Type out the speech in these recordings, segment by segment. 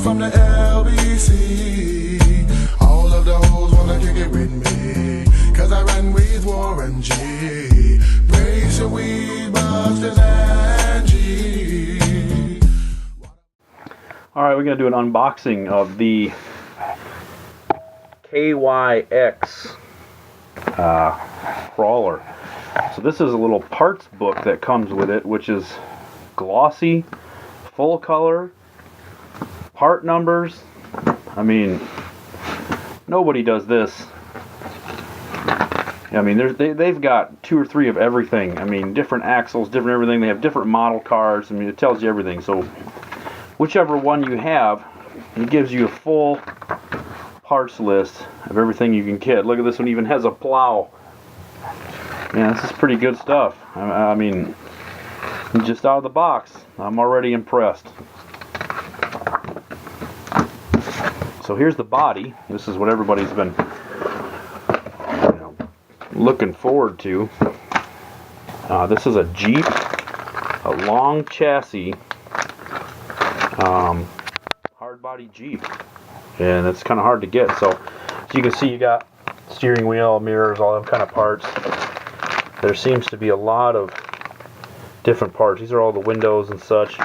from the LBC. All of the hoes wanna kick it with me, cause I ran with Warren G. Brace your weed busters and G. Alright, we're going to do an unboxing of the KYX Crawler. So this is a little parts book that comes with it, which is glossy, full color, part numbers. I mean, nobody does this. I mean, they've got 2 or 3 of everything. I mean, different axles, different everything. They have different model cards. I mean, it tells you everything. So whichever one you have, it gives you a full parts list of everything you can get. Look at this one, even has a plow. Yeah, this is pretty good stuff. I mean, just out of the box, I'm already impressed. So here's the body. This is what everybody's been looking forward to. This is a Jeep, a long chassis, hard body Jeep, and it's kind of hard to get. So as you can see, you got steering wheel, mirrors, all them kind of parts. There seems to be a lot of different parts. These are all the windows and such.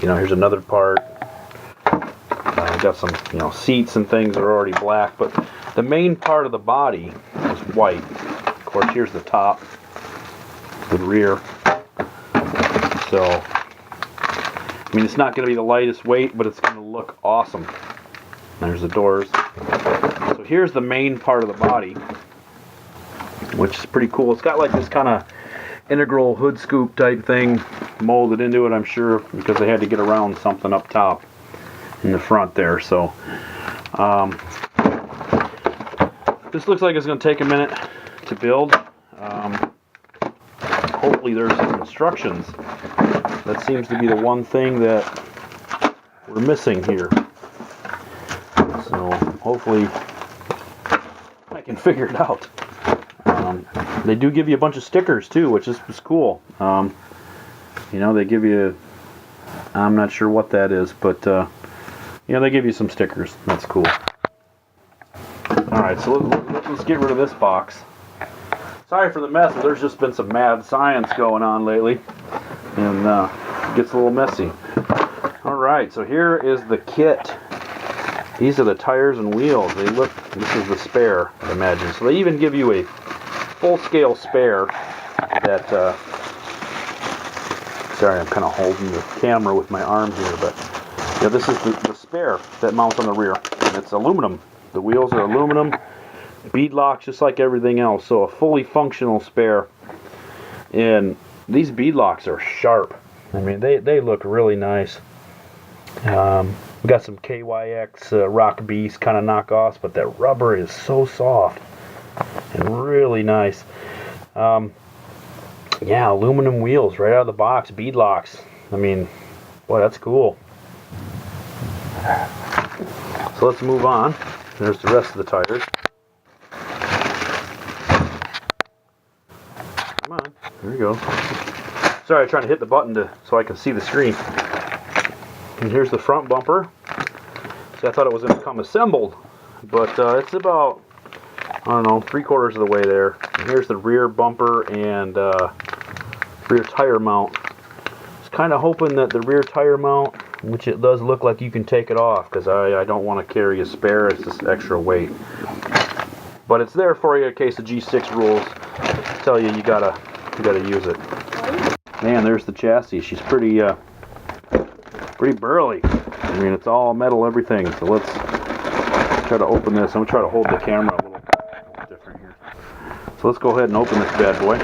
Here's another part. We got some, seats and things that are already black, but the main part of the body is white. Of course, here's the top, the rear. So, I mean, it's not going to be the lightest weight, but it's going to look awesome. There's the doors. So here's the main part of the body, which is pretty cool. It's got like this kind of integral hood scoop type thing molded into it, I'm sure, because they had to get around something up top in the front there. So this looks like it's going to take a minute to build. Hopefully there's some instructions. That seems to be the one thing that we're missing here. So hopefully I can figure it out. They do give you a bunch of stickers too, which is cool. They give you, I'm not sure what that is, but they give you some stickers. That's cool. Alright, so let's get rid of this box. Sorry for the mess, but there's just been some mad science going on lately, and it gets a little messy. Alright, so here is the kit. These are the tires and wheels. This is the spare, I imagine. So they even give you a full-scale spare that, sorry, I'm kind of holding the camera with my arm here, but this is the spare that mounts on the rear. And it's aluminum. The wheels are aluminum, bead locks just like everything else, so a fully functional spare. And these bead locks are sharp. I mean, they look really nice. We got some KYX Rock Beast kind of knockoffs, but that rubber is so soft and really nice. Yeah, aluminum wheels right out of the box, bead locks. I mean, boy, that's cool. So let's move on. There's the rest of the tires. Come on, there we go. Sorry, I'm trying to hit the button so I can see the screen. And here's the front bumper. See, I thought it was going to come assembled, but it's about, I don't know, 3/4 of the way there. And here's the rear bumper and rear tire mount. I was kind of hoping that the rear tire mount, which it does look like you can take it off, because I don't want to carry a spare. It's just extra weight. But it's there for you in case the G6 rules tell you you gotta use it. Man, there's the chassis. She's pretty burly. I mean, it's all metal, everything. So let's try to open this. I'm gonna try to hold the camera a little different here. So let's go ahead and open this bad boy.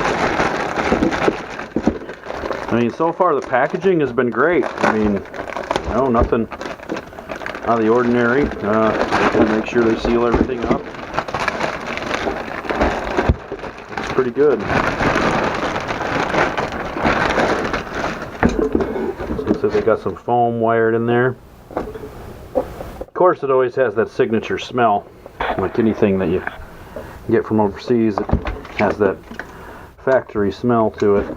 I mean, so far the packaging has been great. I mean, nothing out of the ordinary. Make sure they seal everything up. It's pretty good. So they got some foam wired in there. Of course, it always has that signature smell, like anything that you get from overseas. It has that factory smell to it.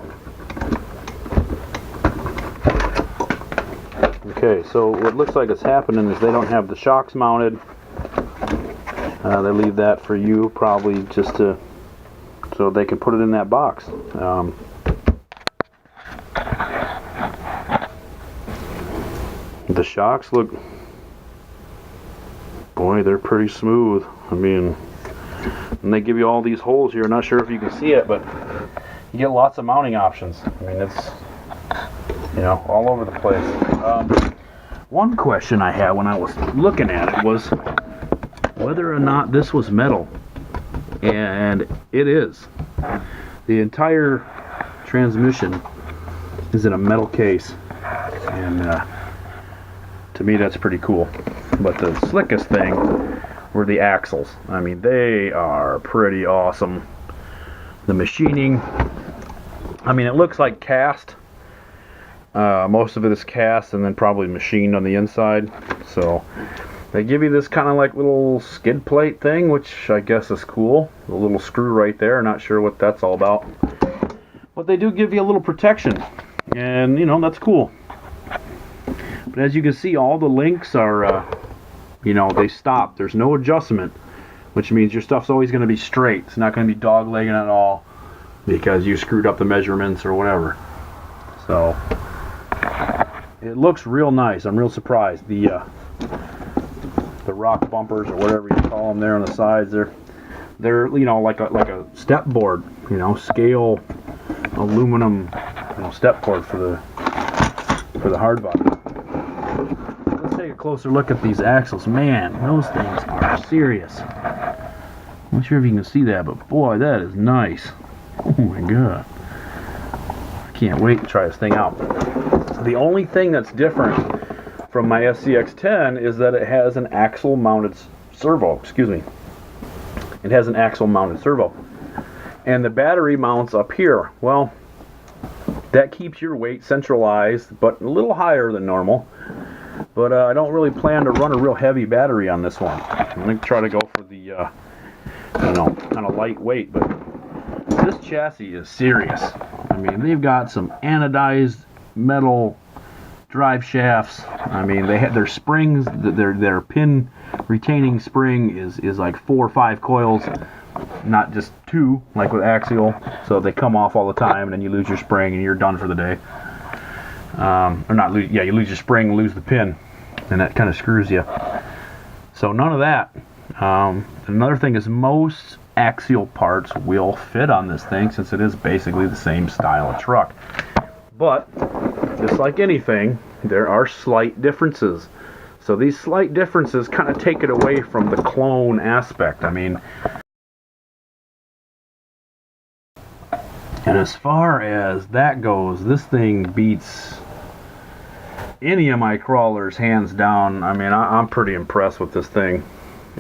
Okay, so what looks like it's happening is they don't have the shocks mounted. They leave that for you, probably just to, so they can put it in that box. The shocks look, boy, they're pretty smooth. I mean, and they give you all these holes here. Not sure if you can see it, but you get lots of mounting options. I mean, it's, you know, all over the place. One question I had when I was looking at it was whether or not this was metal, and it is. The entire transmission is in a metal case, and to me that's pretty cool. But the slickest thing were the axles. I mean, they are pretty awesome. The machining, I mean, it looks like cast. Most of it is cast and then probably machined on the inside. So they give you this kind of like little skid plate thing, which I guess is cool. A little screw right there. Not sure what that's all about. But they do give you a little protection. And, you know, that's cool. But as you can see, all the links are, you know, they stop. There's no adjustment, which means your stuff's always going to be straight. It's not going to be dog-legging at all because you screwed up the measurements or whatever. So it looks real nice. I'm real surprised. The rock bumpers or whatever you call them there on the sides, they're you know, like a step board, you know, scale aluminum, you know, step board for the hard body. Let's take a closer look at these axles. Man, those things are serious. I'm not sure if you can see that, but boy, that is nice. Oh my god. I can't wait to try this thing out. The only thing that's different from my SCX-10 is that it has an axle mounted servo. Excuse me. It has an axle mounted servo. And the battery mounts up here. Well, that keeps your weight centralized, but a little higher than normal. But I don't really plan to run a real heavy battery on this one. I'm going to try to go for the, you know, kind of lightweight. But this chassis is serious. I mean, they've got some anodized metal drive shafts. I mean, they have their springs, their pin retaining spring is like 4 or 5 coils, not just 2 like with axial. So they come off all the time, and then you lose your spring and you're done for the day. Or not lose, yeah, you lose your spring, lose the pin, and that kind of screws you. So none of that. Another thing is most axial parts will fit on this thing, since it is basically the same style of truck. But just like anything, there are slight differences. So these slight differences kind of take it away from the clone aspect. I mean, and as far as that goes, this thing beats any of my crawlers hands down. I mean, I'm pretty impressed with this thing.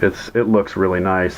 It looks really nice.